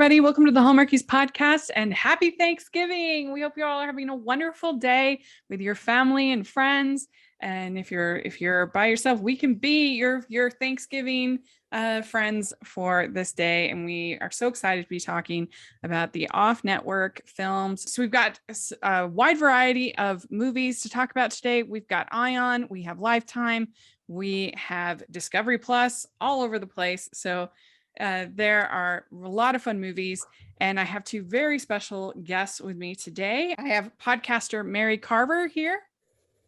everybody. Welcome to the Hallmarkies podcast and happy Thanksgiving. We hope you all are having a wonderful day with your family and friends. And if you're by yourself, we can be your Thanksgiving friends for this day. And we are so excited to be talking about the off-network films. So we've got a wide variety of movies to talk about today. We've got Ion, we have Lifetime, we have Discovery Plus, all over the place. So there are a lot of fun movies, and I have two very special guests with me today. I have podcaster Mary Carver here.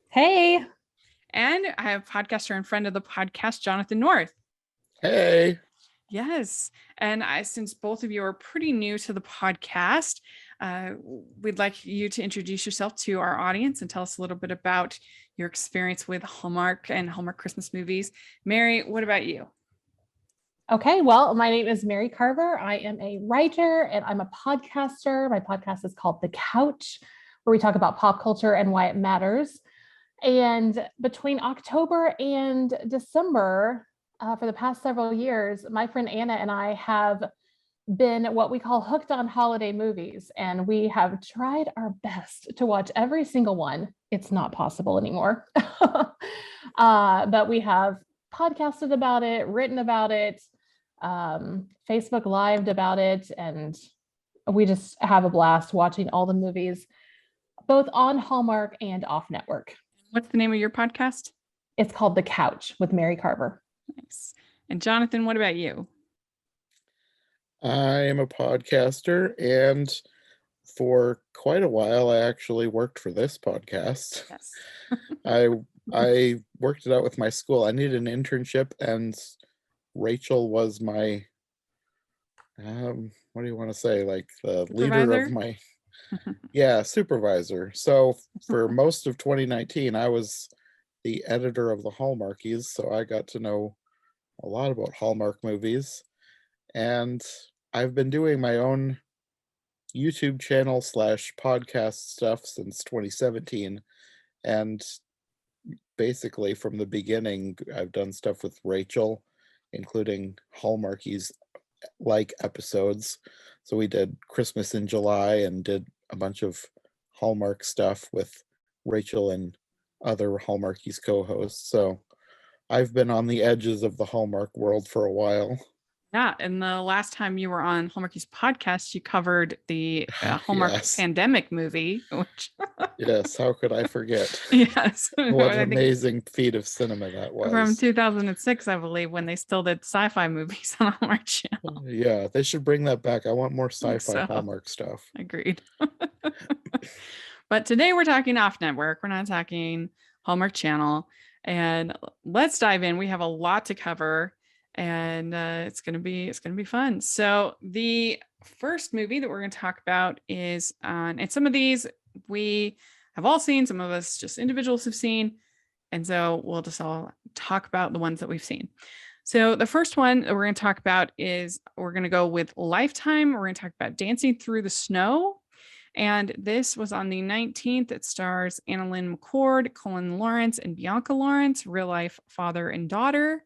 Hey. And I have podcaster and friend of the podcast, Jonathan North. Hey. Yes. And since both of you are pretty new to the podcast, we'd like you to introduce yourself to our audience and tell us a little bit about your experience with Hallmark and Hallmark Christmas movies. Mary, what about you? Okay, well, my name is Mary Carver. I am a writer and I'm a podcaster. My podcast is called The Couch, where we talk about pop culture and why it matters. And between October and December, for the past several years, my friend Anna and I have been what we call hooked on holiday movies. And we have tried our best to watch every single one. It's not possible anymore. But we have podcasted about it, written about it, Facebook lived about it, and we just have a blast watching all the movies, both on Hallmark and off network. What's the name of your podcast? It's called The Couch with Mary Carver. Nice. And Jonathan, what about you? I am a podcaster, and for quite a while I actually worked for this podcast. Yes. I worked it out with my school. I needed an internship, and Rachel was my what do you want to say, like the leader of my supervisor. So for most of 2019 I was the editor of the Hallmarkies, so I got to know a lot about Hallmark movies. And I've been doing my own YouTube channel / podcast stuff since 2017, and basically from the beginning I've done stuff with Rachel, including Hallmarkies like episodes. So we did Christmas in July and did a bunch of Hallmark stuff with Rachel and other Hallmarkies co-hosts. So I've been on the edges of the Hallmark world for a while. Yeah, and the last time you were on Hallmarkies podcast, you covered the Hallmark pandemic movie, which yes, how could I forget? Yes, what an amazing feat of cinema that was. From 2006, I believe, when they still did sci-fi movies on Hallmark Channel. Yeah, they should bring that back. I want more sci-fi Hallmark stuff. Agreed. But today we're talking off network. We're not talking Hallmark Channel, and let's dive in. We have a lot to cover. And it's gonna be fun. So the first movie that we're going to talk about is and some of these we have all seen, some of us just individuals have seen, and so we'll just all talk about the ones that we've seen. So the first one that we're going to talk about is we're going to go with Lifetime. We're going to talk about Dancing Through the Snow, and this was on the 19th. It stars Anna Lynn McCord, Colin Lawrence, and Bianca Lawrence, real life father and daughter.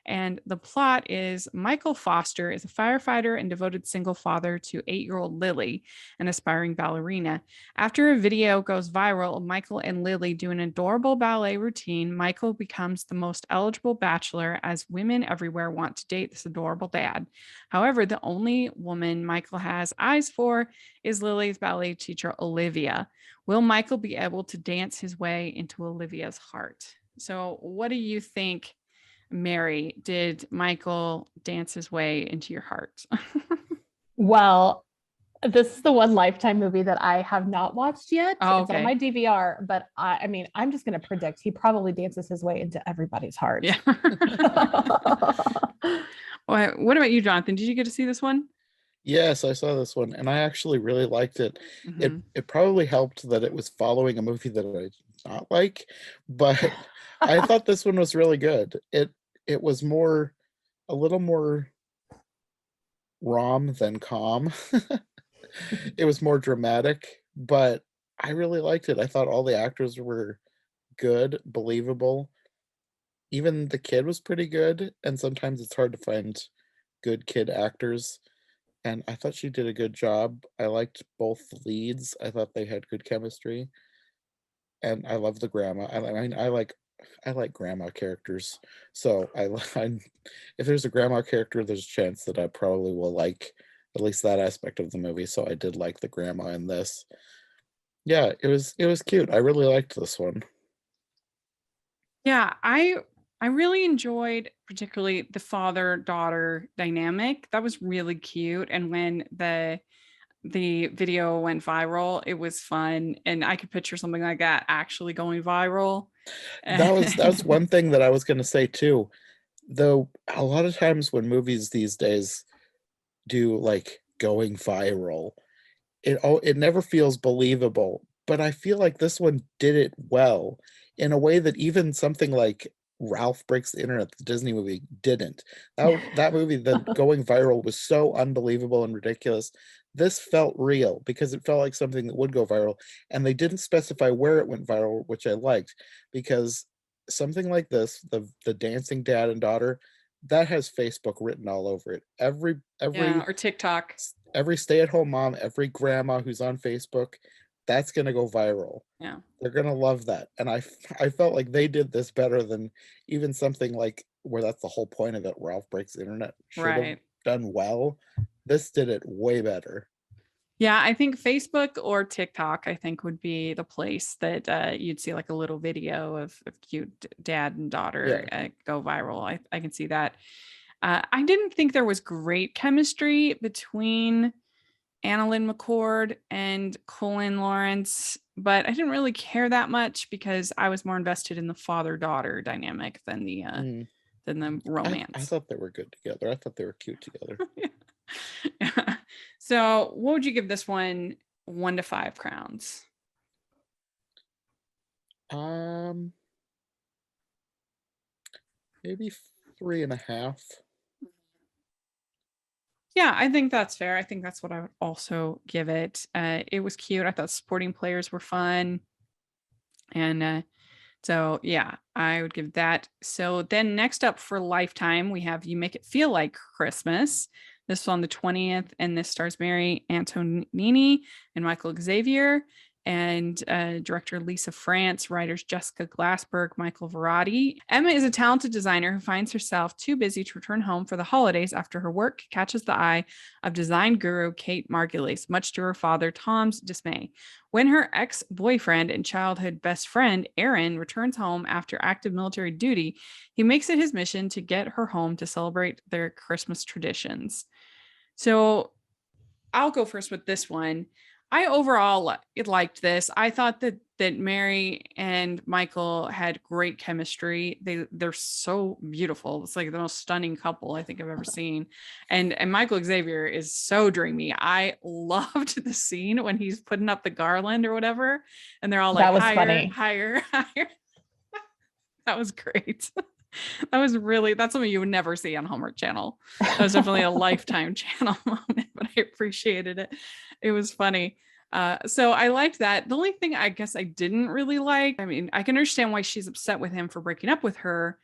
And the plot is Michael Foster is a firefighter and devoted single father to 8-year-old Lily, an aspiring ballerina. After a video goes viral of Michael and Lily do an adorable ballet routine, Michael becomes the most eligible bachelor, as women everywhere want to date this adorable dad. However, the only woman Michael has eyes for is Lily's ballet teacher, Olivia. Will Michael be able to dance his way into Olivia's heart? So what do you think, Mary? Did Michael dance his way into your heart? Well, this is the one Lifetime movie that I have not watched yet. Oh, okay. It's on my DVR, but I mean, I'm just going to predict he probably dances his way into everybody's heart. Yeah. What about you, Jonathan? Did you get to see this one? Yes, I saw this one, and I actually really liked it. Mm-hmm. It probably helped that it was following a movie that I did not like, but I thought this one was really good. It was a little more rom than com. It was more dramatic, but I really liked it. I thought all the actors were good, believable. Even the kid was pretty good, and sometimes it's hard to find good kid actors. and I thought she did a good job. I liked both leads. I thought they had good chemistry, and I love the grandma. I like grandma characters, so if there's a grandma character, there's a chance that I probably will like at least that aspect of the movie. So I did like the grandma in this. Yeah, it was cute. I really liked this one. Yeah, I really enjoyed particularly the father-daughter dynamic. That was really cute. And when the video went viral, it was fun. And I could picture something like that actually going viral. That was one thing that I was gonna say too. Though a lot of times when movies these days do like going viral, it never feels believable. But I feel like this one did it well in a way that even something like Ralph Breaks the Internet, the Disney movie, didn't. That movie, the going viral, was so unbelievable and ridiculous. This felt real because it felt like something that would go viral, and they didn't specify where it went viral, which I liked, because something like this, the dancing dad and daughter, that has Facebook written all over it. Yeah, or TikTok. Every stay-at-home mom, every grandma who's on Facebook, that's gonna go viral. Yeah. They're gonna love that, and I felt like they did this better than even something like where that's the whole point of it, Ralph Breaks the Internet should have Right. done well. This did it way better. Yeah, I think Facebook or TikTok, I think, would be the place that you'd see like a little video of cute dad and daughter Yeah. go viral. I can see that. I didn't think there was great chemistry between Annalyn McCord and Colin Lawrence, but I didn't really care that much because I was more invested in the father-daughter dynamic than the Mm. I romance. thought they were good together. I thought they were cute together. Yeah. So, what would you give this one 1 to 5 crowns? Maybe 3.5. Yeah, I think that's fair. I think that's what I would also give it. It was cute. I thought supporting players were fun. And so, yeah, I would give that. So then next up for Lifetime, we have You Make It Feel Like Christmas. This is on the 20th, and this stars Mary Antonini and Michael Xavier, and director Lisa France, writers Jessica Glassberg, Michael Verratti. Emma is a talented designer who finds herself too busy to return home for the holidays after her work catches the eye of design guru Kate Margulies, much to her father Tom's dismay. When her ex-boyfriend and childhood best friend, Aaron, returns home after active military duty, he makes it his mission to get her home to celebrate their Christmas traditions. So I'll go first with this one. I overall liked this. I thought that Mary and Michael had great chemistry. They're so beautiful. It's like the most stunning couple I think I've ever seen. And Michael Xavier is so dreamy. I loved the scene when he's putting up the garland or whatever, and they're all like, That was higher, funny. higher, higher. That was great. That's something you would never see on Hallmark Channel. That was definitely a Lifetime Channel moment, but I appreciated it. It was funny. So I liked that. The only thing I guess I didn't really like, I mean, I can understand why she's upset with him for breaking up with her,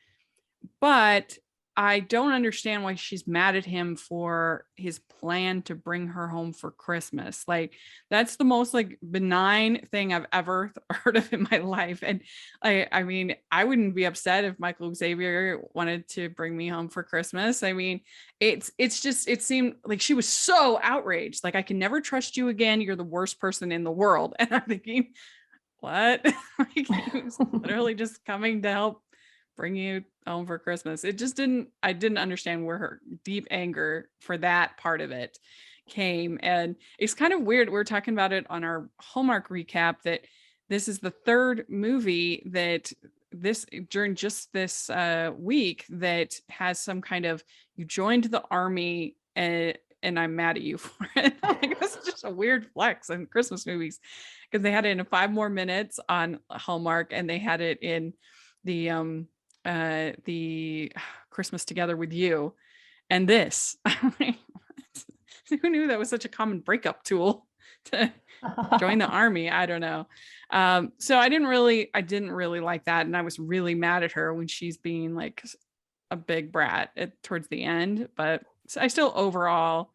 but I don't understand why she's mad at him for his plan to bring her home for Christmas. Like, that's the most like benign thing I've ever heard of in my life. And I mean, I wouldn't be upset if Michael Xavier wanted to bring me home for Christmas. I mean, it seemed like she was so outraged. Like, I can never trust you again. You're the worst person in the world. And I'm thinking, what? Like, he was literally just coming to help bring you home for Christmas. I didn't understand where her deep anger for that part of it came. And it's kind of weird. We're talking about it on our Hallmark recap that this is the third movie that during just this week that has some kind of, you joined the army and I'm mad at you for it. Like, that's just a weird flex in Christmas movies, because they had it in 5 more minutes on Hallmark, and they had it in the Christmas Together with You, and this. Who knew that was such a common breakup tool to join the army? I don't know. So I didn't really like that, and I was really mad at her when she's being like a big brat towards the end. But I still overall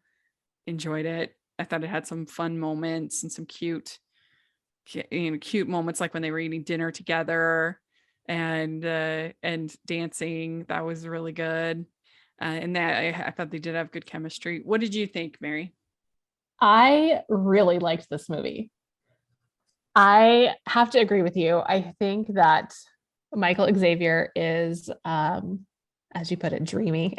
enjoyed it. I thought it had some fun moments and some cute moments, like when they were eating dinner together and dancing. That was really good. And that I thought they did have good chemistry. What did you think, Mary? I really liked this movie. I have to agree with you. I think that Michael Xavier is, as you put it, dreamy.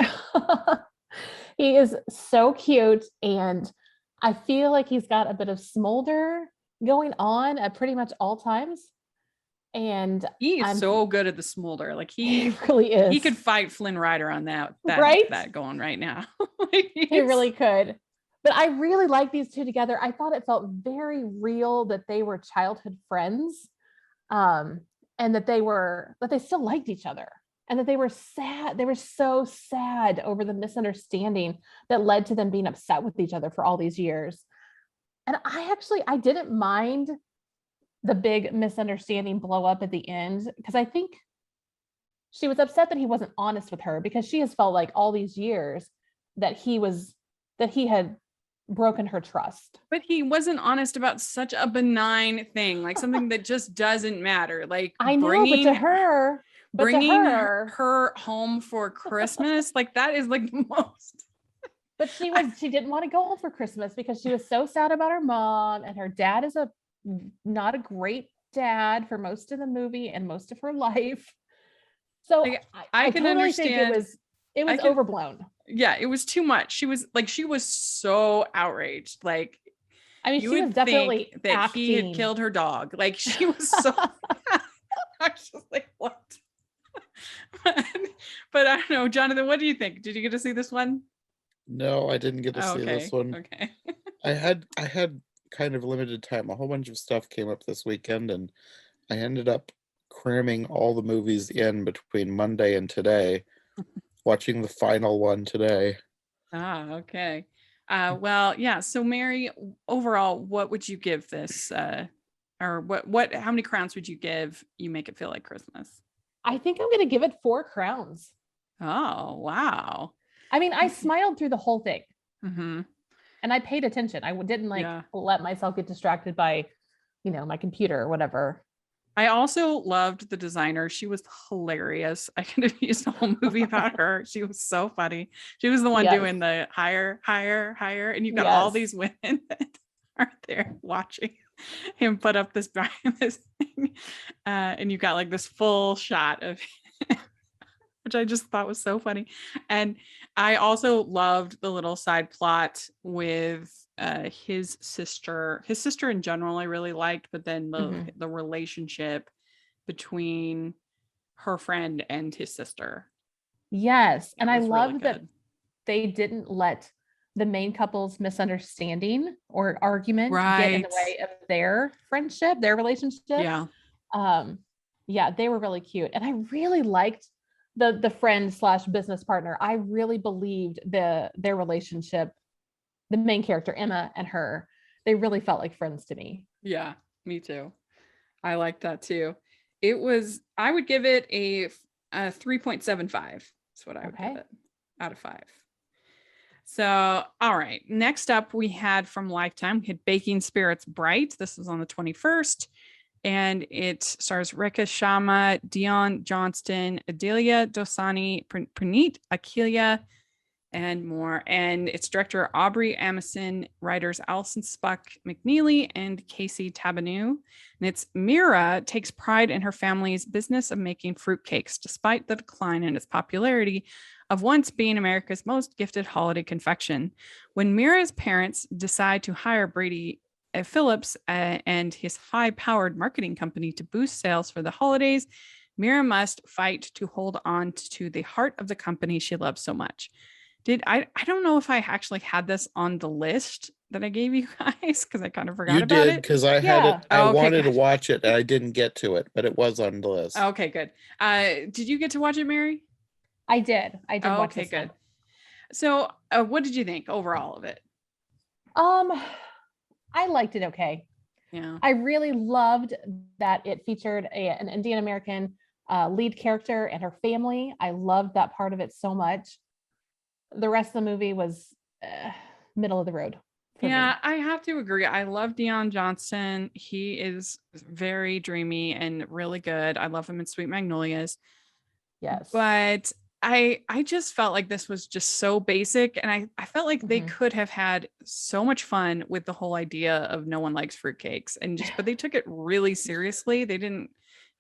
He is so cute, and I feel like he's got a bit of smolder going on at pretty much all times. And He's I'm so good at the smolder. Like he really is. he could fight Flynn Rider on that right? going right now. He really could. But I really like these two together. I thought it felt very real that they were childhood friends, and that they still liked each other, and that they were sad. They were so sad over the misunderstanding that led to them being upset with each other for all these years. And I didn't mind the big misunderstanding blow up at the end, because I think she was upset that he wasn't honest with her, because she has felt like all these years that he had broken her trust. But he wasn't honest about such a benign thing, like something that just doesn't matter. Like I know, bringing her home for Christmas, like that is like the most. But she didn't want to go home for Christmas because she was so sad about her mom, and her dad is not a great dad for most of the movie and most of her life. So like, I can totally understand. think it was overblown. Yeah, it was too much. She was so outraged. Like, I mean, she was definitely that acting. He had killed her dog. Like, she was so. I was just like, what? But I don't know, Jonathan. What do you think? Did you get to see this one? No, I didn't get to see this one. Okay. I had kind of limited time. A whole bunch of stuff came up this weekend, and I ended up cramming all the movies in between Monday and today, watching the final one today. Okay. Well, yeah. So Mary, overall, what would you give this? Or how many crowns would you give You Make It Feel Like Christmas? I think I'm going to give it 4 crowns. Oh, wow. I mean, I smiled through the whole thing. Mm-hmm. And I paid attention. I didn't let myself get distracted by, my computer or whatever. I also loved the designer. She was hilarious. I could have used a whole movie about her. She was so funny. She was the one doing the higher. And you've got all these women that are there watching him put up this thing. And you've got like this full shot of which I just thought was so funny. And I also loved the little side plot with his sister in general. I really liked, but then the relationship between her friend and his sister. Yes. And I love that they didn't let the main couple's misunderstanding or argument get in the way of their friendship, their relationship. Yeah. They were really cute. And I really liked the friend / business partner. I really believed their relationship, the main character, Emma, and her, they really felt like friends to me. Yeah, me too. I like that too. I would give it a 3.75. That's what I would give it out of 5. So, all right. Next up, we had from Lifetime, we had Baking Spirits Bright. This was on the 21st. And it stars Rekha Sharma, Dion Johnston, Adelia Dosani, Praneet Akilia, and more. And it's director Aubrey Amison, writers Alison Spuck McNeely and Casey Tabanu. And it's Mira takes pride in her family's business of making fruitcakes, despite the decline in its popularity of once being America's most gifted holiday confection. When Mira's parents decide to hire Brady Phillips and his high-powered marketing company to boost sales for the holidays, Mira must fight to hold on to the heart of the company she loves so much. I don't know if I actually had this on the list that I gave you guys, because I kind of forgot about it. You did, because I had it. I wanted to watch it and I didn't get to it, but it was on the list. Okay, good. Did you get to watch it, Mary? I did. I did watch it. Okay, good. So what did you think overall of it? I liked it okay. Yeah. I really loved that it featured an Indian American lead character and her family. I loved that part of it so much. The rest of the movie was middle of the road for me. Yeah, I have to agree. I love Deion Johnson. He is very dreamy and really good. I love him in Sweet Magnolias. Yes. But I just felt like this was just so basic. And I felt like they could have had so much fun with the whole idea of no one likes fruitcakes and just, but they took it really seriously. They didn't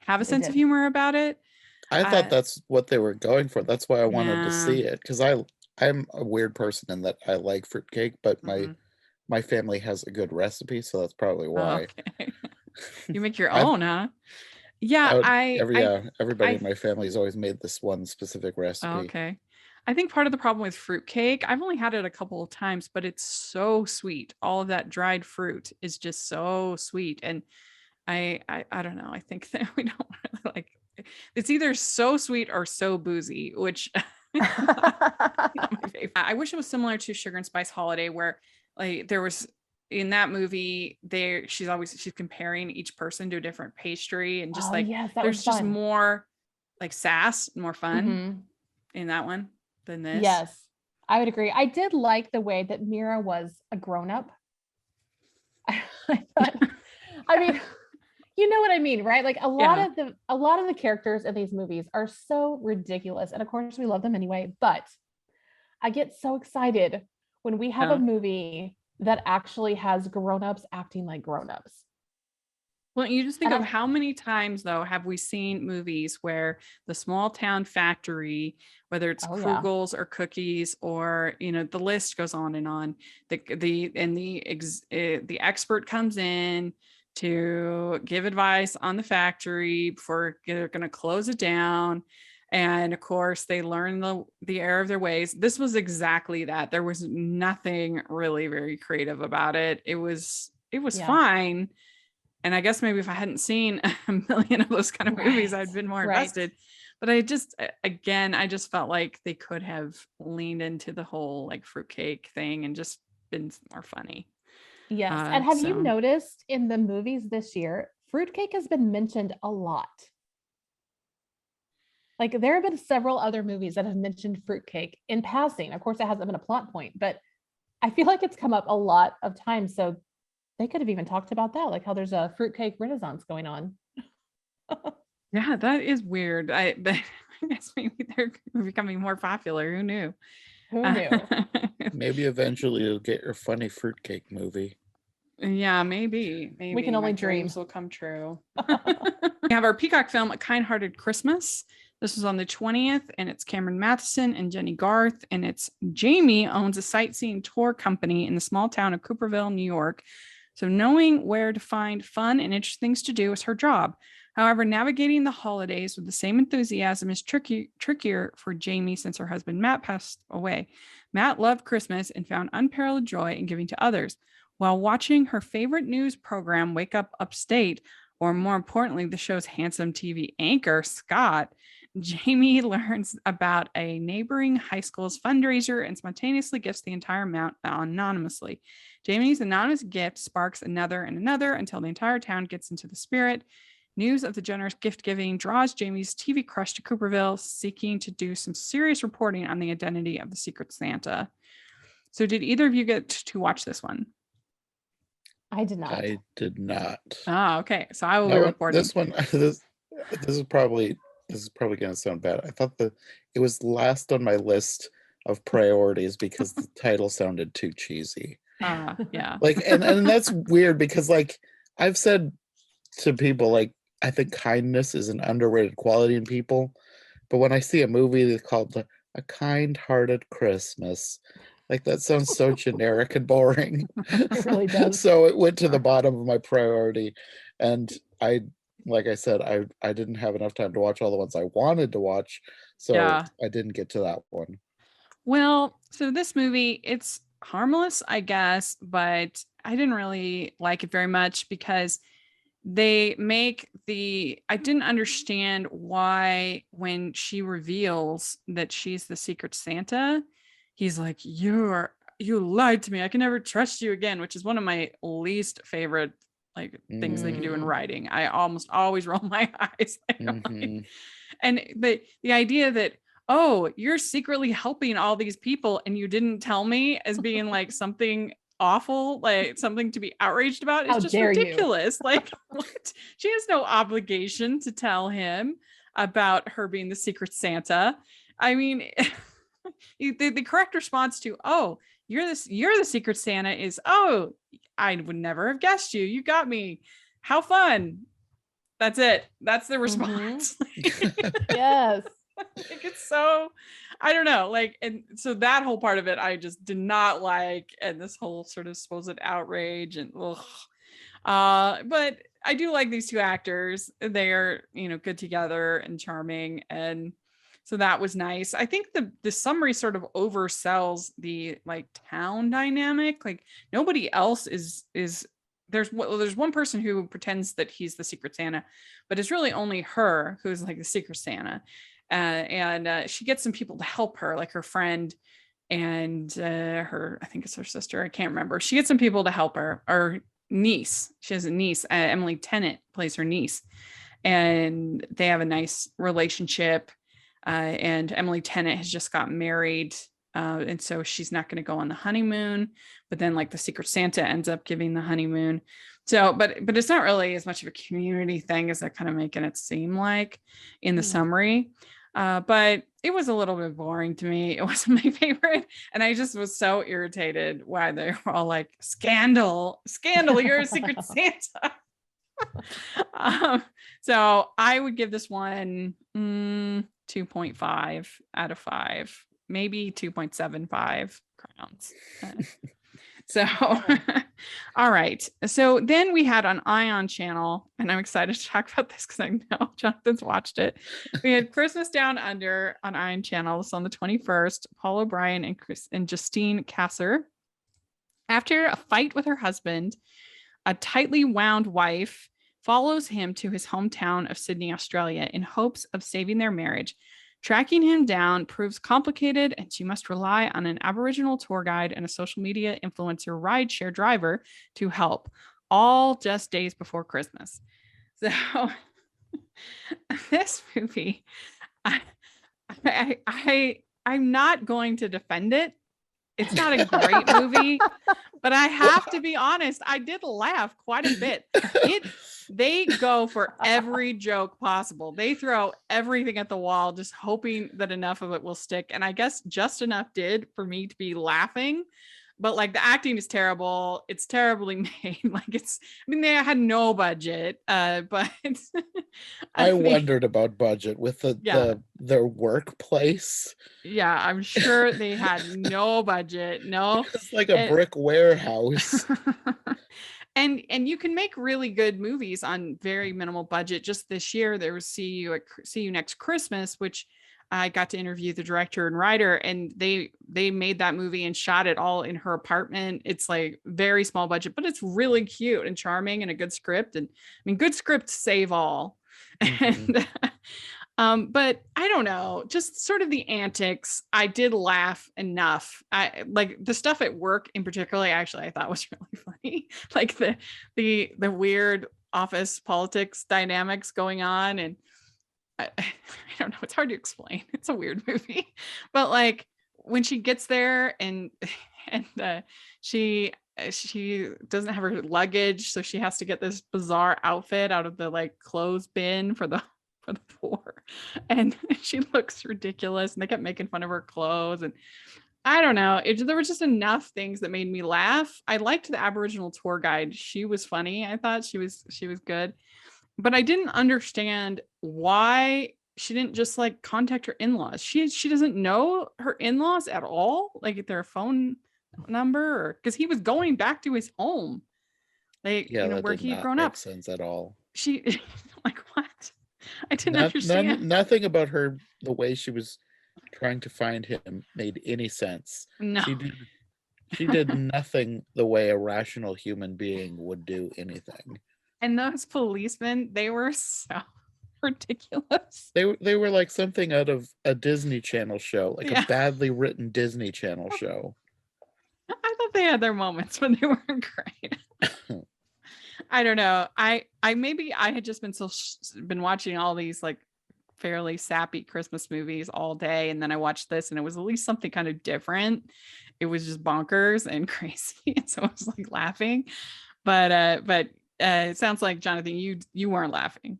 have a sense of humor about it. I thought that's what they were going for. That's why I wanted to Yeah. see it, because I'm a weird person in that I like fruitcake, but my family has a good recipe, so that's probably why. Okay. You make your own, huh? Yeah, everybody in my family has always made this one specific recipe. Okay. I think part of the problem with fruitcake, I've only had it a couple of times, but it's so sweet. All of that dried fruit is just so sweet. And I don't know. I think that we don't really like it's either so sweet or so boozy, which not my favorite. I wish it was similar to Sugar and Spice Holiday, where like there was in that movie she's comparing each person to a different pastry and just there's just more like sass, more fun in that one than this. Yes, I would agree. I did like the way that Mira was a grown-up. I thought, I mean, you know what I mean, right? Like a lot of the characters in these movies are so ridiculous. And of course we love them anyway, but I get so excited when we have a movie that actually has grown-ups acting like grown-ups. Well, you just think of how many times though have we seen movies where the small town factory, whether it's Krugels or cookies or the list goes on and on, the expert comes in to give advice on the factory before they're going to close it down. And of course, they learn the error of their ways. This was exactly that. There was nothing really very creative about it. It was fine. And I guess maybe if I hadn't seen a million of those kind of movies, I'd been more invested. But I just felt like they could have leaned into the whole like fruitcake thing and just been more funny. Yes. And have you noticed in the movies this year, fruitcake has been mentioned a lot? Like there have been several other movies that have mentioned fruitcake in passing. Of course, it hasn't been a plot point, but I feel like it's come up a lot of times. So they could have even talked about that, like how there's a fruitcake renaissance going on. Yeah, that is weird. I guess maybe they're becoming more popular. Who knew? Who knew? Maybe eventually you'll get your funny fruitcake movie. Yeah, maybe we can only dream. Dreams will come true. We have our Peacock film, A Kindhearted Christmas. This was on the 20th, and it's Cameron Matheson and Jenny Garth, and it's Jamie owns a sightseeing tour company in the small town of Cooperville, New York. So knowing where to find fun and interesting things to do is her job. However, navigating the holidays with the same enthusiasm is trickier for Jamie since her husband Matt passed away. Matt loved Christmas and found unparalleled joy in giving to others. While watching her favorite news program, Wake Up Upstate, or more importantly, the show's handsome TV anchor, Scott, Jamie learns about a neighboring high school's fundraiser and spontaneously gifts the entire amount anonymously. Jamie's anonymous gift sparks another and another until the entire town gets into the spirit. News of the generous gift giving draws Jamie's TV crush to Cooperville, seeking to do some serious reporting on the identity of the Secret Santa. So did either of you get to watch this one? I did not. I did not. Oh, okay. So I will be reporting. This one, this is probably going to sound bad. I thought that it was last on my list of priorities because the title sounded too cheesy. Yeah. Like, and that's weird because like I've said to people, like, I think kindness is an underrated quality in people. But when I see a movie that's called A Kindhearted Christmas, like that sounds so generic and boring. It really does. So it went to the bottom of my priority. And like I said, I didn't have enough time to watch all the ones I wanted to watch. So I didn't get to that one. Well, so this movie, it's harmless, I guess, but I didn't really like it very much because I didn't understand why when she reveals that she's the Secret Santa, he's like, you lied to me. I can never trust you again, which is one of my least favorite like things they can do in writing. I almost always roll my eyes. And the idea that, oh, you're secretly helping all these people and you didn't tell me, as being like something awful, like something to be outraged about. It's How just dare you. ridiculous. Like, what? She has no obligation to tell him about her being the Secret Santa. I mean, the correct response to, oh, you're the Secret Santa is, oh, I would never have guessed you. You got me. How fun. That's it. That's the response. Yes. Like, it's so, I don't know, like, and so that whole part of it I just did not like, and this whole sort of supposed outrage and ugh. But I do like these two actors. They're, you know, good together and charming, and so that was nice. I think the summary sort of oversells the like town dynamic. Like, nobody else is there's one person who pretends that he's the Secret Santa, but it's really only her who's like the Secret Santa. And she gets some people to help her, like her friend and I think it's her sister. I can't remember. She gets some people to help her, or niece. She has a niece. Emily Tennant plays her niece, and they have a nice relationship. And Emily Tennant has just got married. And so she's not going to go on the honeymoon, but then like the Secret Santa ends up giving the honeymoon. So, but it's not really as much of a community thing as they're kind of making it seem like in the summary. But it was a little bit boring to me. It wasn't my favorite. And I just was so irritated why they were all like, scandal, you're a Secret Santa. So I would give this one 2.5 out of 5, maybe 2.75 crowns. So, all right. So then we had on Ion Channel, and I'm excited to talk about this because I know Jonathan's watched it. We had Christmas Down Under on Ion Channel. This on the 21st. Paul O'Brien and Justine Kasser. After a fight with her husband, a tightly wound wife follows him to his hometown of Sydney, Australia, in hopes of saving their marriage. Tracking him down proves complicated, and she must rely on an Aboriginal tour guide and a social media influencer rideshare driver to help, all just days before Christmas. So this movie, I'm not going to defend it. It's not a great movie, but I have to be honest, I did laugh quite a bit. They go for every joke possible. They throw everything at the wall, just hoping that enough of it will stick. And I guess just enough did for me to be laughing. But like, the acting is terrible. It's terribly made. Like, they had no budget. But I wondered about budget with their workplace. Yeah, I'm sure they had no budget. No, it's like a brick warehouse. And you can make really good movies on very minimal budget. Just this year, there was See You Next Christmas, which I got to interview the director and writer, and they made that movie and shot it all in her apartment. It's like very small budget, but it's really cute and charming and a good script. And I mean, good scripts save all. Mm-hmm. And but I don't know, just sort of the antics. I did laugh enough. I like the stuff at work in particular. Actually, I thought was really funny. Like the weird office politics dynamics going on, and I don't know. It's hard to explain. It's a weird movie, but like when she gets there and she doesn't have her luggage, so she has to get this bizarre outfit out of the like clothes bin for the floor, and she looks ridiculous, and they kept making fun of her clothes, and I don't know. There were just enough things that made me laugh. I liked the Aboriginal tour guide. She was funny. I thought she was good. But I didn't understand why she didn't just like contact her in-laws. She doesn't know her in-laws at all, like their phone number, or because he was going back to his home, like where he had grown up. Sense at all. She like, what? I didn't understand. Nothing about her, the way she was trying to find him, made any sense. No. She did nothing the way a rational human being would do anything. And those policemen, they were so ridiculous. They were like something out of a Disney Channel show, like a badly written Disney Channel show. I thought they had their moments, but they weren't great. I don't know. I maybe I had just been watching all these like fairly sappy Christmas movies all day, and then I watched this and it was at least something kind of different. It was just bonkers and crazy. And so I was like laughing. But it sounds like, Jonathan, you weren't laughing.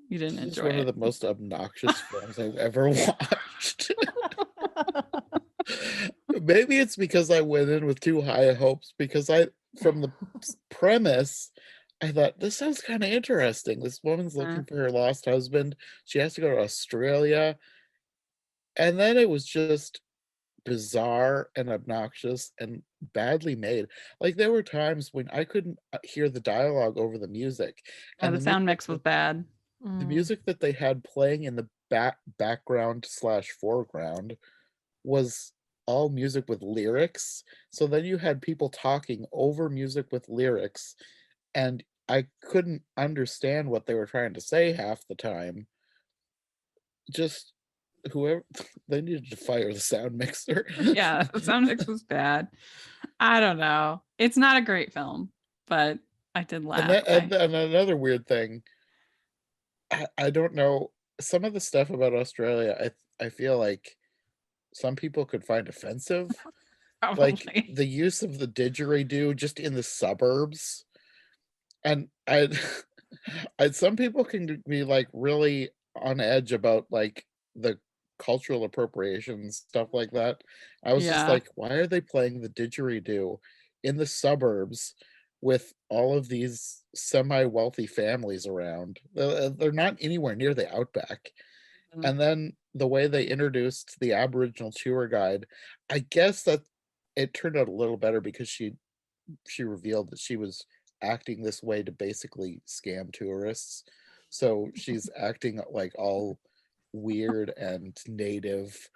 You didn't This is enjoy one of it. the most obnoxious films I've ever watched. Maybe it's because I went in with too high hopes, because from the premise, I thought this sounds kind of interesting. This woman's looking for her lost husband. She has to go to Australia. And then it was just bizarre and obnoxious and badly made. Like, there were times when I couldn't hear the dialogue over the music. Yeah, And the sound mix was bad. the music that they had playing in the background / foreground was all music with lyrics. So then you had people talking over music with lyrics, and I couldn't understand what they were trying to say half the time. Just whoever, they needed to fire the sound mixer. Yeah, the sound mix was bad. I don't know. It's not a great film, but I did laugh. And another weird thing, I don't know, some of the stuff about Australia, I feel like some people could find offensive. Like Probably. the use of the didgeridoo just in the suburbs. And I some people can be like really on edge about like the cultural appropriation and stuff like that. I was just Yeah. like, why are they playing the didgeridoo in the suburbs with all of these semi-wealthy families around? They're not anywhere near the outback. Mhm. And then the way they introduced the Aboriginal tour guide, I guess that it turned out a little better because she revealed that she was acting this way to basically scam tourists. So she's acting like all weird and native,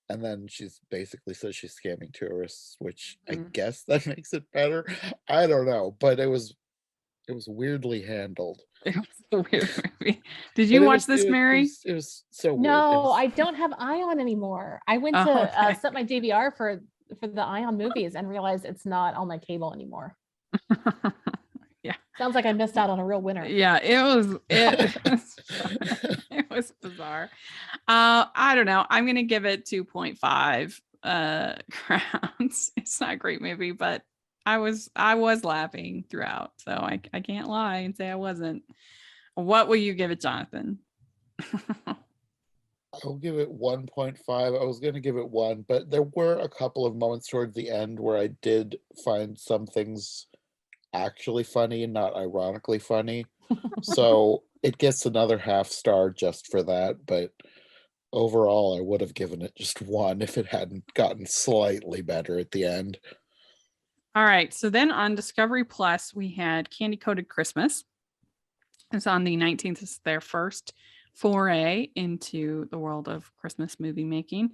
and then she's basically says she's scamming tourists, which I guess that makes it better. I don't know, but it was weirdly handled. It was a weird movie. Did you watch this, Mary? It was so weird. No, I don't have Ion anymore. I went to okay. set my DVR for the Ion movies and realized it's not on my cable anymore. Yeah. Sounds like I missed out on a real winner. Yeah, it was bizarre. I don't know. I'm gonna give it 2.5 crowns. It's not a great movie, but I was laughing throughout, so I can't lie and say I wasn't. What will you give it, Jonathan? I'll give it 1.5. I was going to give it 1, but there were a couple of moments towards the end where I did find some things actually funny and not ironically funny. So it gets another half star just for that, but overall I would have given it just 1 if it hadn't gotten slightly better at the end. All right, so then on Discovery Plus we had Candy-Coated Christmas. It's on the 19th. It's their first foray into the world of Christmas movie making.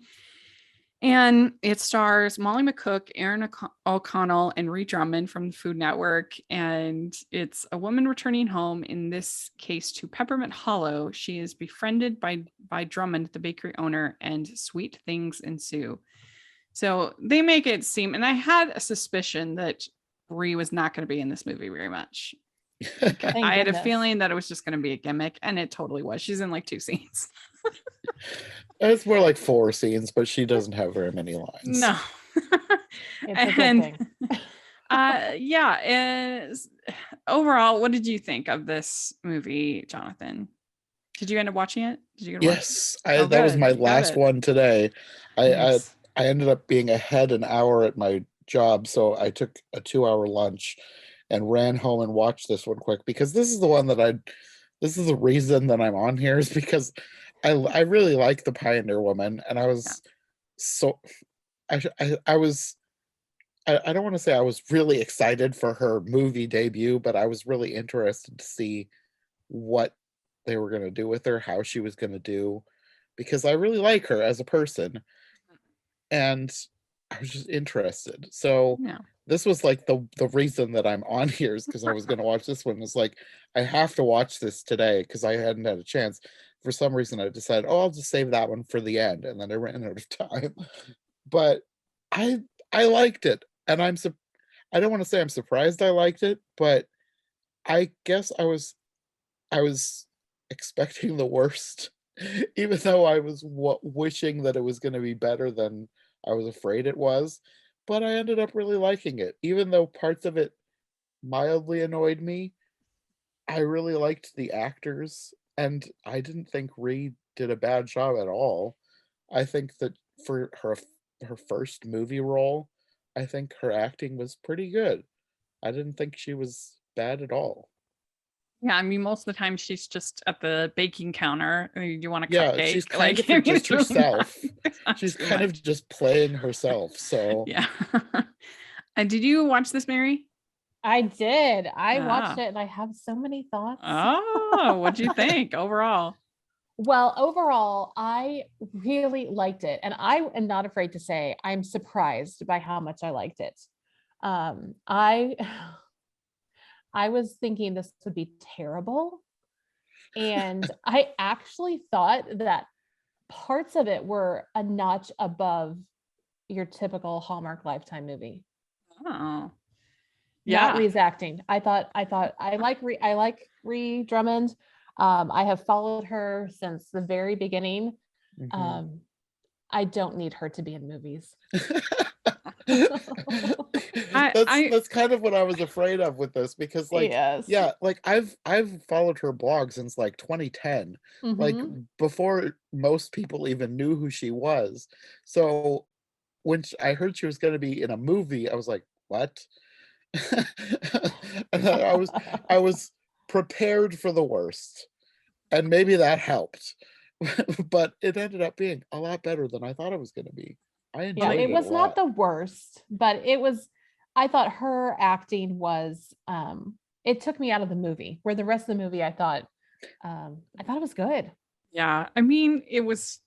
And it stars Molly McCook, Aaron O'Connell, and Ree Drummond from the Food Network. And it's a woman returning home, in this case to Peppermint Hollow. She is befriended by Drummond, the bakery owner, and sweet things ensue. So they make it seem, and I had a suspicion that Ree was not going to be in this movie very much. I had a feeling that it was just going to be a gimmick, and it totally was. She's in like 2 scenes. It's more like 4 scenes, but she doesn't have very many lines. No. It's a good thing. Yeah. Overall, what did you think of this movie, Jonathan? Did you end up watching it? Did you get to watch it? That was my last one today. Nice. I ended up being ahead an hour at my job, so I took a 2-hour lunch and ran home and watched this one quick, because this is the one that this is the reason that I'm on here, is because I really like the Pioneer Woman, and I was I don't want to say I was really excited for her movie debut, but I was really interested to see what they were going to do with her, how she was going to do, because I really like her as a person, and I was just interested. So this was like the reason that I'm on here, is because I was going to watch this one. It's like, I have to watch this today because I hadn't had a chance. For some reason, I decided, I'll just save that one for the end, and then I ran out of time. But I liked it, and I don't want to say I'm surprised I liked it, but I guess I was expecting the worst even though I was wishing that it was going to be better than I was afraid it was. But I ended up really liking it, even though parts of it mildly annoyed me. I really liked the actors, and I didn't think Ree did a bad job at all. I think that for her first movie role, I think her acting was pretty good. I didn't think she was bad at all. Yeah, I mean, most of the time she's just at the baking counter. You want a Yeah, she's cupcake? kind of I mean, just it's really not, herself. there's not She's too kind of much. just playing herself. So Yeah. Did you watch this, Mary? I did. I watched Ah. it and I have so many thoughts. Oh, what'd you think overall? Well, overall, I really liked it. And I am not afraid to say I'm surprised by how much I liked it. I I was thinking this would be terrible. And I actually thought that parts of it were a notch above your typical Hallmark Lifetime movie. Oh, Not yeah. Ree's acting. I like Ree Drummond. I have followed her since the very beginning. mhm. Um, I don't need her to be in movies. I That's kind of what I was afraid of with this, because like, Yes. yeah, like I've followed her blog since like 2010, like Mhm. before most people even knew who she was. So when I heard she was going to be in a movie, I was like, what? And I was prepared for the worst, and maybe that helped. But it ended up being a lot better than I thought it was going to be. I Yeah, enjoyed it it a was not lot. the worst, but it was I thought her acting was it took me out of the movie, where the rest of the movie I thought it was good. Yeah, I mean, it was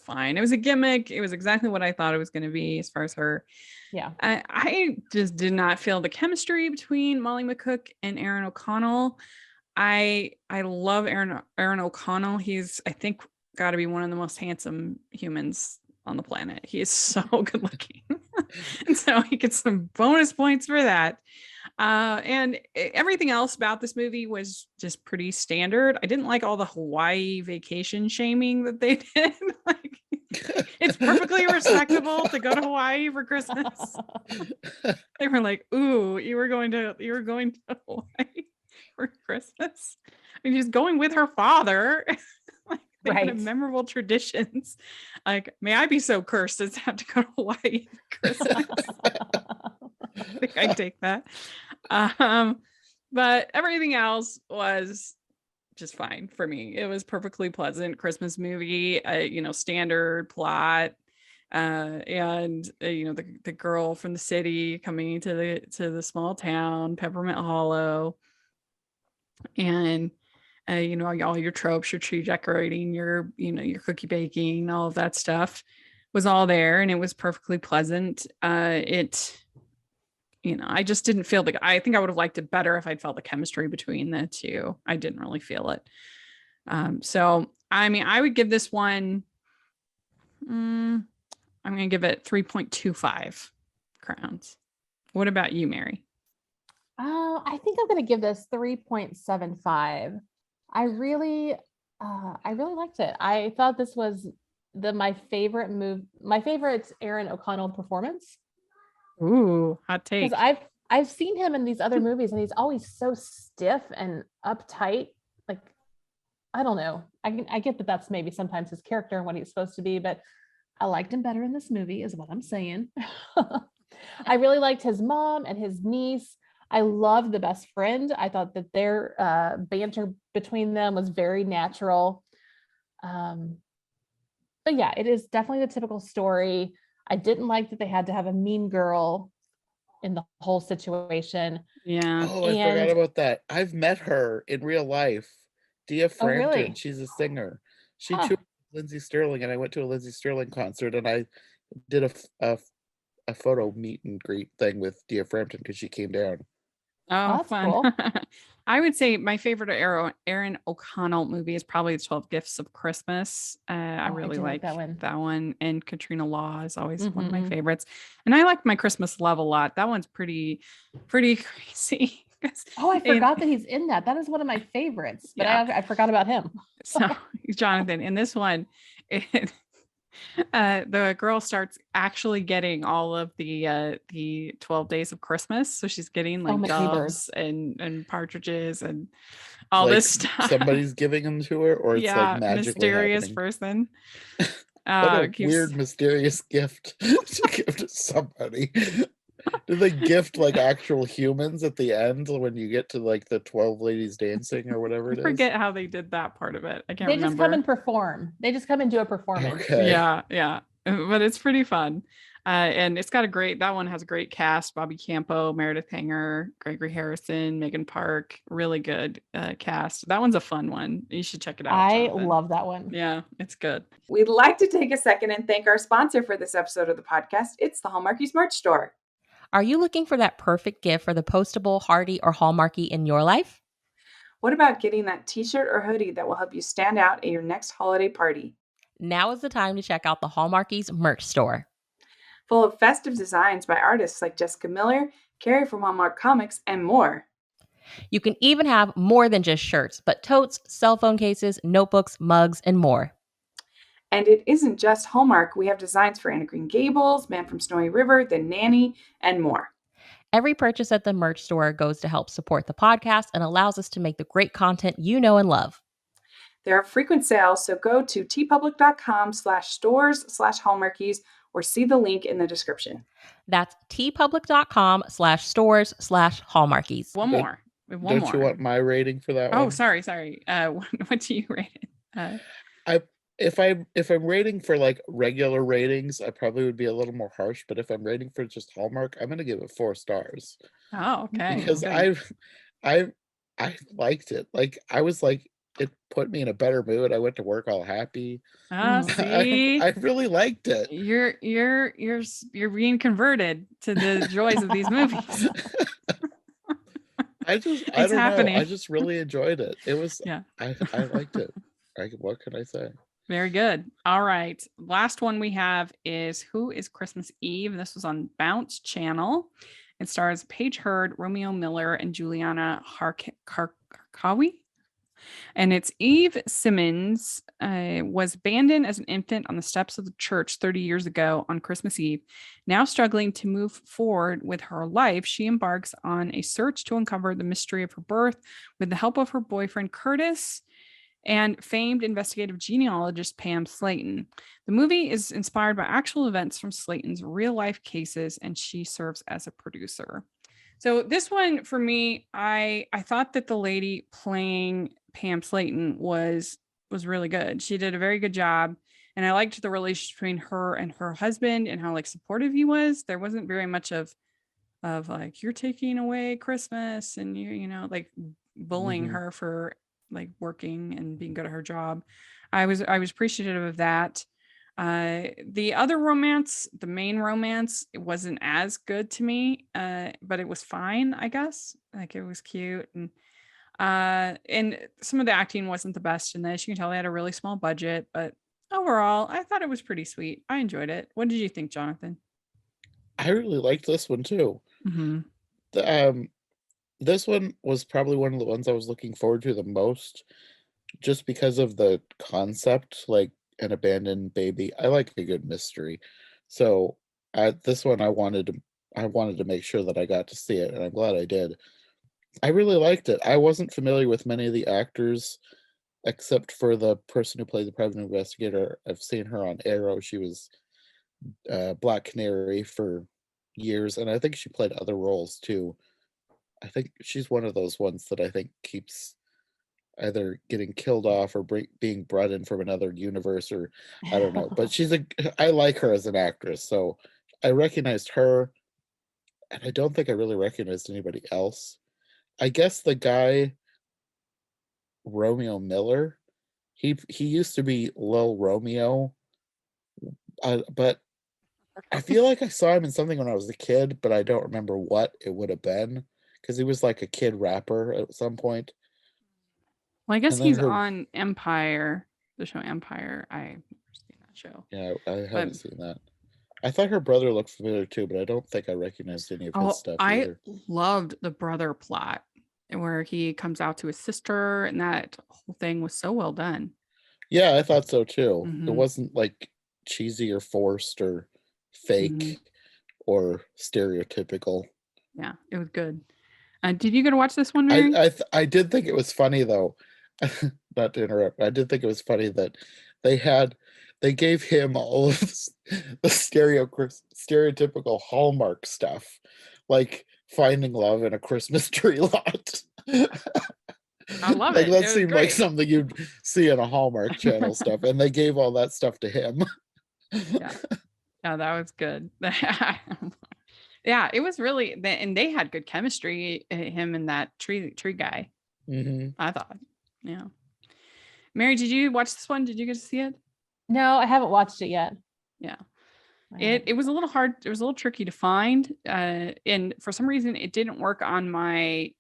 fine. It was a gimmick. It was exactly what I thought it was going to be as far as her. Yeah. I just did not feel the chemistry between Molly McCook and Aaron O'Connell. I love Aaron O'Connell. He's, I think, got to be one of the most handsome humans on the planet. He is so good looking. And so he gets some bonus points for that. And everything else about this movie was just pretty standard. I didn't like all the Hawaii vacation shaming that they did. Like, it's perfectly respectable to go to Hawaii for Christmas. They were like, "Ooh, you were going to Hawaii for Christmas." I mean, she's going with her father. Like, they had Right. memorable traditions. Like, may I be so cursed as to have to go to Hawaii for Christmas? I think I take that. But everything else was just fine for me. It was perfectly pleasant Christmas movie, standard plot. And the girl from the city coming to the small town, Peppermint Hollow, and all your tropes, your tree decorating, your cookie baking, all of that stuff was all there, and it was perfectly pleasant. I just didn't feel I think I would have liked it better if I'd felt the chemistry between the two. I didn't really feel it. So I mean, I would give this one, I'm going to give it 3.25 crowns. What about you, Mary? I think I'm going to give this 3.75. I really liked it. I thought this was my favorite Aaron O'Connell performance. Ooh, hot take. Because I've seen him in these other movies and he's always so stiff and uptight. Like, I don't know. I get that that's maybe sometimes his character and what he's supposed to be, but I liked him better in this movie, is what I'm saying. I really liked his mom and his niece. I loved the best friend. I thought that their banter between them was very natural. But yeah, it is definitely the typical story. I didn't like that they had to have a mean girl in the whole situation. Yeah. Oh, I forgot And about that. I've met her in real life. Dia oh, Frampton. really? She's a singer. She Huh. toured with Lindsay Sterling, and I went to a Lindsay Sterling concert, and I did a photo meet and greet thing with Dia Frampton because she came down. Oh, Oh, that's fun. cool. I would say my favorite Aaron O'Connell movie is probably The 12 Gifts of Christmas. I Oh, I really do like like that one. that one. And Katrina Law is always one of my Mhm. favorites. And I like My Christmas Love a lot. That one's pretty crazy. Oh, I forgot that he's in that. That is one of my favorites, but I forgot about him. So Jonathan, in this one, the girl starts actually getting all of the 12 days of Christmas. So she's getting like doves and partridges and all like this stuff. Somebody's giving them to her, or it's like magically mysterious happening. person. What a weird, mysterious gift to give to somebody. Do they gift like actual humans at the end when you get to like the 12 ladies dancing or whatever it is? I forget how they did that part of it. I can't remember. They just come and perform. They just come and do a performance. Okay. Yeah. But it's pretty fun. And it's got that one has a great cast: Bobby Campo, Meredith Hanger, Gregory Harrison, Megan Park. Really good cast. That one's a fun one. You should check it out. I Jonathan. love that one. Yeah, it's good. We'd like to take a second and thank our sponsor for this episode of the podcast. It's the Hallmarkies merch store. Are you looking for that perfect gift for the postable, hearty, or Hallmarky in your life? What about getting that t-shirt or hoodie that will help you stand out at your next holiday party? Now is the time to check out the Hallmarkies merch store. Full of festive designs by artists like Jessica Miller, Carrie from Hallmark Comics, and more. You can even have more than just shirts, but totes, cell phone cases, notebooks, mugs, and more. And it isn't just Hallmark. We have designs for Anna Green Gables, Man from Snowy River, The Nanny, and more. Every purchase at the merch store goes to help support the podcast and allows us to make the great content you know and love. There are frequent sales, so go to tpublic.com/stores/Hallmarkies or see the link in the description. That's tpublic.com/stores/Hallmarkies. One more. We have one Don't more. you want my rating for that one? Oh, sorry. What do you rate it? If I'm rating for like regular ratings, I probably would be a little more harsh. But if I'm rating for just Hallmark, I'm gonna give it 4 stars. Oh, okay. Because I liked it. Like I was like, it put me in a better mood. I went to work all happy. See, I really liked it. You're being converted to the joys of these movies. I don't happening. know. I just really enjoyed it. It was I liked it. What can I say? Very good. All right. Last one we have is Who is Christmas Eve? This was on Bounce Channel. It stars Paige Hurd, Romeo Miller, and Juliana Harkawi. And it's Eve Simmons was abandoned as an infant on the steps of the church 30 years ago on Christmas Eve. Now struggling to move forward with her life, she embarks on a search to uncover the mystery of her birth with the help of her boyfriend Curtis and famed investigative genealogist Pam Slayton. The movie is inspired by actual events from Slayton's real-life cases, and she serves as a producer. So this one, for me, I thought that the lady playing Pam Slayton was really good. She did a very good job, and I liked the relationship between her and her husband and how like supportive he was. There wasn't very much of like, you're taking away Christmas and you know, like bullying her for like working and being good at her job. I was appreciative of that. The other romance, the main romance, it wasn't as good to me, but it was fine, I guess. Like it was cute, and some of the acting wasn't the best in this. You can tell they had a really small budget, but overall, I thought it was pretty sweet. I enjoyed it. What did you think, Jonathan? I really liked this one too. Mm-hmm. This one was probably one of the ones I was looking forward to the most, just because of the concept, like an abandoned baby. I like a good mystery, so this one I wanted to make sure that I got to see it, and I'm glad I did. I really liked it. I wasn't familiar with many of the actors, except for the person who played the private investigator. I've seen her on Arrow. She was Black Canary for years, and I think she played other roles too. I think she's one of those ones that I think keeps either getting killed off or being brought in from another universe, or I don't know. But I like her as an actress, so I recognized her, and I don't think I really recognized anybody else. I guess the guy Romeo Miller, he used to be Lil Romeo, but I feel like I saw him in something when I was a kid, but I don't remember what it would have been, because he was like a kid rapper at some point. Well, I guess he's on Empire, the show Empire. I've never seen that show. Yeah, I haven't seen that. I thought her brother looked familiar too, but I don't think I recognized any of his stuff either. I loved the brother plot. where he comes out to his sister, and that whole thing was so well done. Yeah, I thought so too. It Mhm. wasn't like cheesy or forced or fake Mhm. or stereotypical. Yeah, it was good. Did you get to watch this one, Mary? I did think it was funny though. Not to interrupt. I did think it was funny that they gave him all of the stereotypical Hallmark stuff, like finding love in a Christmas tree lot. I love Like it. that It was seemed like great. something you'd see in a Hallmark Channel stuff, and they gave all that stuff to him. Yeah. Yeah, that was good. Yeah, it was really, and they had good chemistry, him and that tree guy, Hmm. I thought. Yeah. Mary, did you watch this one? Did you get to see it? No, I haven't watched it yet. Yeah. I It haven't. was a little hard. It was a little tricky to find. And for some reason, it didn't work on my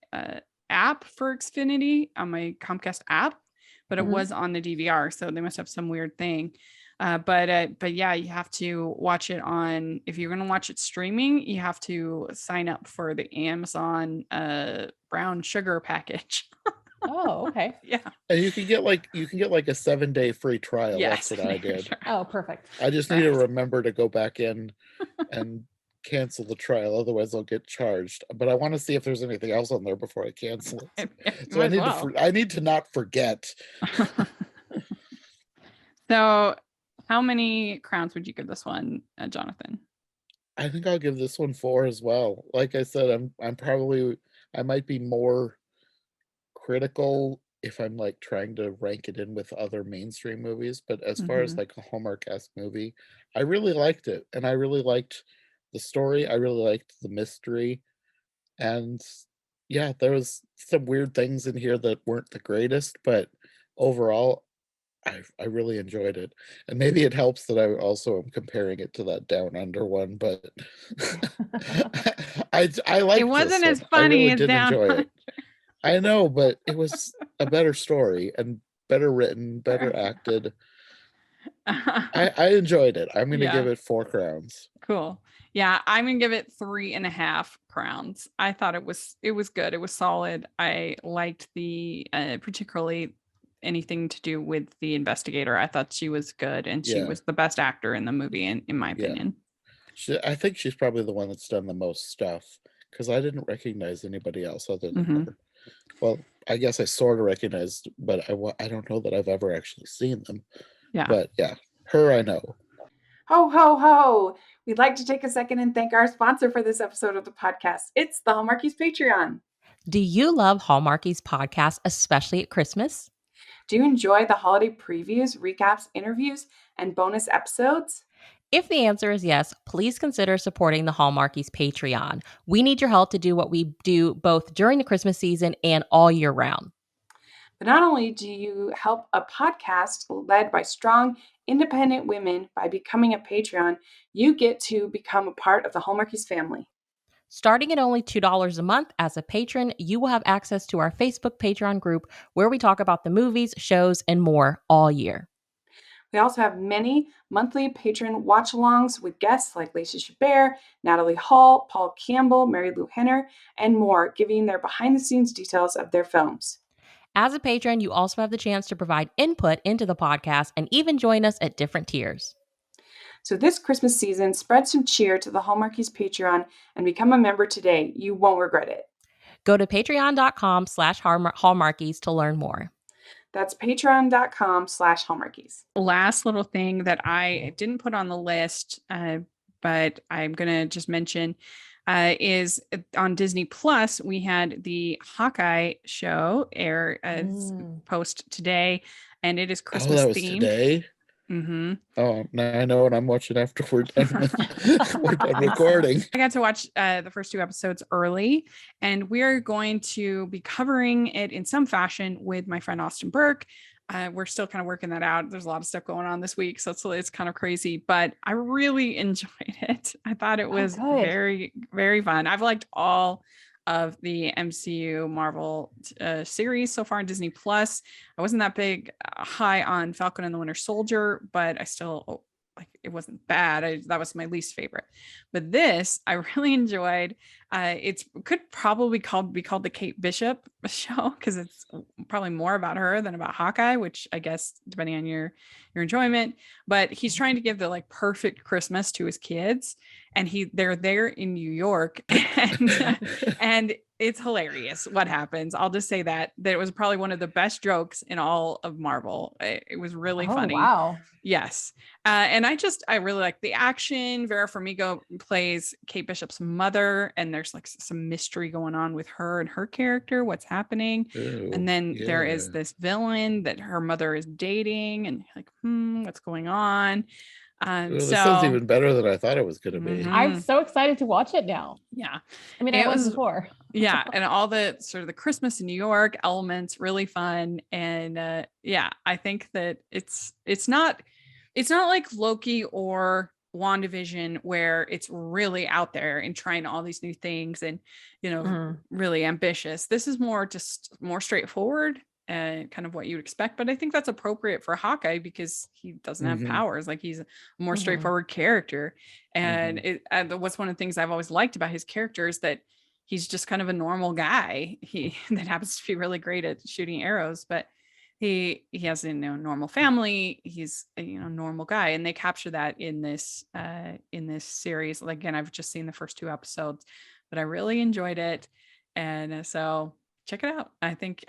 app for Xfinity, on my Comcast app, but it Mhm. was on the DVR. So they must have some weird thing. But yeah, you have to watch it on, if you're going to watch it streaming, you have to sign up for the Amazon brown sugar package. Oh, okay. Yeah. And you can get like a 7-day free trial. Yes. That's what I did. Oh, perfect. I just need to Right. remember to go back in and cancel the trial, otherwise I'll get charged. But I want to see if there's anything else on there before I cancel it. So Might as well. I need to not forget. So, how many crowns would you give this one, Jonathan? I think I'll give this one 4 as well. Like I said, I might be more critical if I'm like trying to rank it in with other mainstream movies, but as far as Mhm. like a Hallmark-esque movie, I really liked it, and I really liked the story. I really liked the mystery, and yeah, there was some weird things in here that weren't the greatest, but overall, I really enjoyed it. And maybe it helps that I also am comparing it to that Down Under one, but I It liked this wasn't one. as I funny really as did Down enjoy Under. it. I know, but it was a better story and better written, better acted. I enjoyed it. I'm gonna give Yeah, it 4 crowns. cool. Yeah, I'm gonna give it 3.5 crowns. I thought it was good. It was solid. I liked the particularly anything to do with the investigator. I thought she was good, and she Yeah, was the best actor in the movie, in my yeah. opinion. I think she's probably the one that's done the most stuff, because I didn't recognize anybody else other than Mhm. her. Well, I guess I sort of recognized, but I don't know that I've ever actually seen them. Yeah. But yeah, her I know. Ho, ho, ho. We'd like to take a second and thank our sponsor for this episode of the podcast. It's the Hallmarkies Patreon. Do you love Hallmarkies podcast, especially at Christmas? Do you enjoy the holiday previews, recaps, interviews, and bonus episodes? If the answer is yes, please consider supporting the Hallmarkies Patreon. We need your help to do what we do both during the Christmas season and all year round. But not only do you help a podcast led by strong, independent women by becoming a Patreon, you get to become a part of the Hallmarkies family. Starting at only $2 a month as a patron, you will have access to our Facebook Patreon group where we talk about the movies, shows, and more all year. We also have many monthly patron watch-alongs with guests like Lacey Chabert, Natalie Hall, Paul Campbell, Mary Lou Henner, and more, giving their behind-the-scenes details of their films. As a patron, you also have the chance to provide input into the podcast and even join us at different tiers. So this Christmas season, spread some cheer to the Hallmarkies Patreon and become a member today. You won't regret it. Go to patreon.com/Hallmarkies to learn more. That's patreon.com/Hallmarkies. Last little thing that I didn't put on the list, but I'm gonna just mention, is on Disney Plus. We had the Hawkeye show air post today, and it is Oh, Christmas that was themed. today? Mm-hmm. Oh, now I know what I'm watching after we're done we're done recording. I got to watch the first 2 episodes early, and we're going to be covering it in some fashion with my friend Austin Burke. We're still kind of working that out. There's a lot of stuff going on this week, so it's kind of crazy, but I really enjoyed it. I thought it was very, very fun. I've liked all of the MCU Marvel series so far on Disney Plus. I wasn't that big high on Falcon and the Winter Soldier, but I still like it wasn't bad. That was my least favorite. But this I really enjoyed. It could probably be called the Kate Bishop show because it's probably more about her than about Hawkeye, which I guess depending on your enjoyment. But he's trying to give the like perfect Christmas to his kids, and they're there in New York, and it's hilarious what happens. I'll just say that it was probably one of the best jokes in all of Marvel. It was really funny. Wow. Yes. And I really like the action. Vera Farmiga plays Kate Bishop's mother, and there's like some mystery going on with her and her character, what's happening. Ooh, and then there yeah. is this villain that her mother is dating, and like, what's going on? Well, this sounds even better than I thought it was going to be. I'm so excited to watch it now. Yeah. I mean, I was before. Yeah. And all the sort of the Christmas in New York elements, really fun. And yeah, I think that it's not like Loki or WandaVision where it's really out there and trying all these new things and, really ambitious. This is more straightforward and kind of what you'd expect. But I think that's appropriate for Hawkeye because he doesn't have powers. Like he's a more straightforward character. And what's one of the things I've always liked about his character is that he's just kind of a normal guy. That happens to be really great at shooting arrows, but he has a normal family. He's a normal guy, and they capture that in this series. Like, again, I've just seen the first 2 episodes, but I really enjoyed it, and so check it out. I think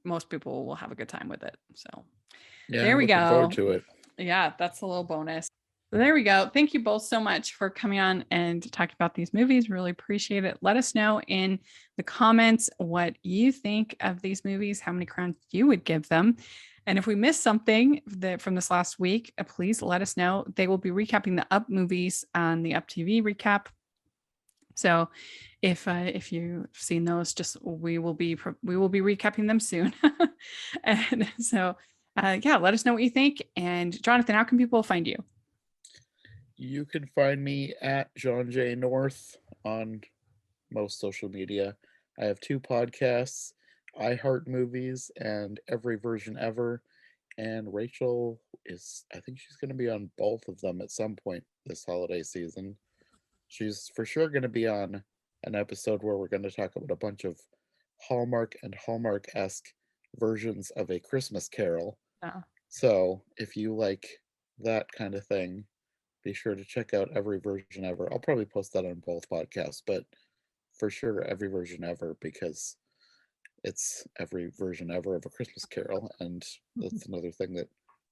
most people will have a good time with it. So yeah, there we go. Forward to it. Yeah, that's a little bonus. So there we go. Thank you both so much for coming on and talking about these movies. Really appreciate it. Let us know in the comments what you think of these movies, how many crowns you would give them. And if we missed something from this last week, please let us know. They will be recapping the Up movies on the Up TV recap. So if you've seen those, we will be recapping them soon. And so yeah, let us know what you think. And Jonathan, how can people find you? You can find me at John J. North on most social media. I have 2 podcasts, I Heart Movies and Every Version Ever. And Rachel I think she's going to be on both of them at some point this holiday season. She's for sure going to be on an episode where we're going to talk about a bunch of Hallmark and Hallmark-esque versions of A Christmas Carol. Oh. So if you like that kind of thing, be sure to check out Every Version Ever. I'll probably post that on both podcasts, but for sure Every Version Ever because it's every version ever of A Christmas Carol, and that's another thing that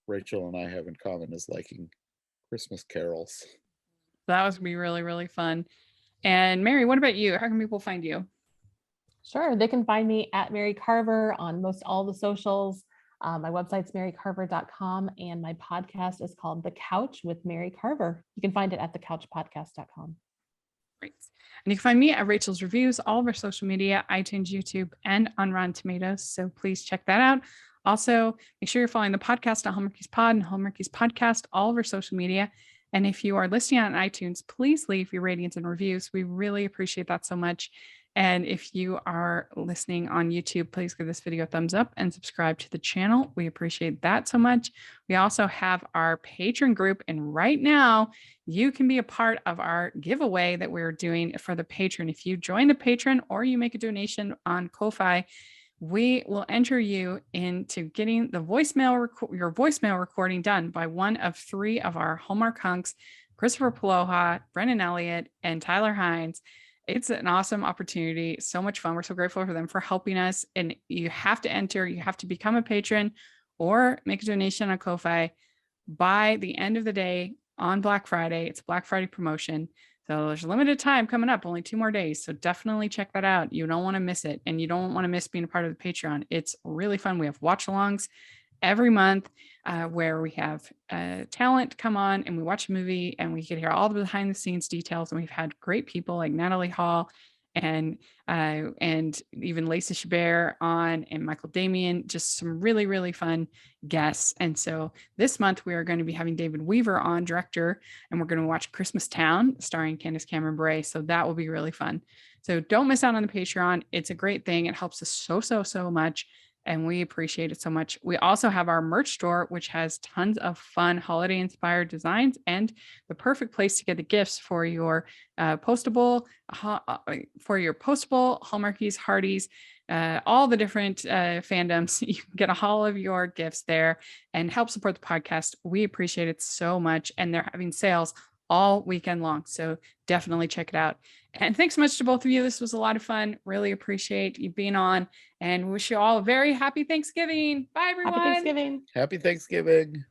Rachel and I have in common is liking Christmas carols. That was gonna be really, really fun. And Mary, what about you? How can people find you? Sure. They can find me at Mary Carver on most all the socials. My website's marycarver.com, and my podcast is called The Couch with Mary Carver. You can find it at thecouchpodcast.com. Great. And you can find me at Rachel's Reviews, all of our social media, iTunes, YouTube, and on Rotten Tomatoes. So please check that out. Also, make sure you're following the podcast at Hallmarkies Pod and Hallmarkies Podcast, all of our social media. And if you are listening on iTunes, please leave your ratings and reviews. We really appreciate that so much. And if you are listening on YouTube, please give this video a thumbs up and subscribe to the channel. We appreciate that so much. We also have our Patreon group, and right now you can be a part of our giveaway that we're doing for the Patreon. If you join the Patreon or you make a donation on Ko-Fi, we will enter you into getting the your voicemail recording done by one of 3 of our Hallmark hunks, Christopher Paloha, Brennan Elliott, and Tyler Hines. It's an awesome opportunity. So much fun. We're so grateful for them for helping us. And you have to enter, you have to become a patron or make a donation on Ko-Fi by the end of the day on Black Friday. It's a Black Friday promotion. So there's a limited time coming up, only 2 more days. So definitely check that out. You don't want to miss it. And you don't want to miss being a part of the Patreon. It's really fun. We have watch alongs every month where we have talent come on and we watch a movie and we can hear all the behind the scenes details. And we've had great people like Natalie Hall and even Lacey Chabert on, and Michael Damian, just some really, really fun guests. And so this month we are going to be having David Weaver on, director, and we're going to watch Christmas Town starring Candace Cameron Bure. So that will be really fun. So don't miss out on the Patreon. It's a great thing. It helps us so much. and we appreciate it so much. We also have our merch store, which has tons of fun holiday inspired designs and the perfect place to get the gifts for your postable Hallmarkies, Hardies, all the different fandoms. You can get all of your gifts there and help support the podcast. We appreciate it so much. And they're having sales all weekend long. So definitely check it out. And thanks so much to both of you. This was a lot of fun. Really appreciate you being on, and wish you all a very happy Thanksgiving. Bye, everyone. Happy Thanksgiving. Happy Thanksgiving.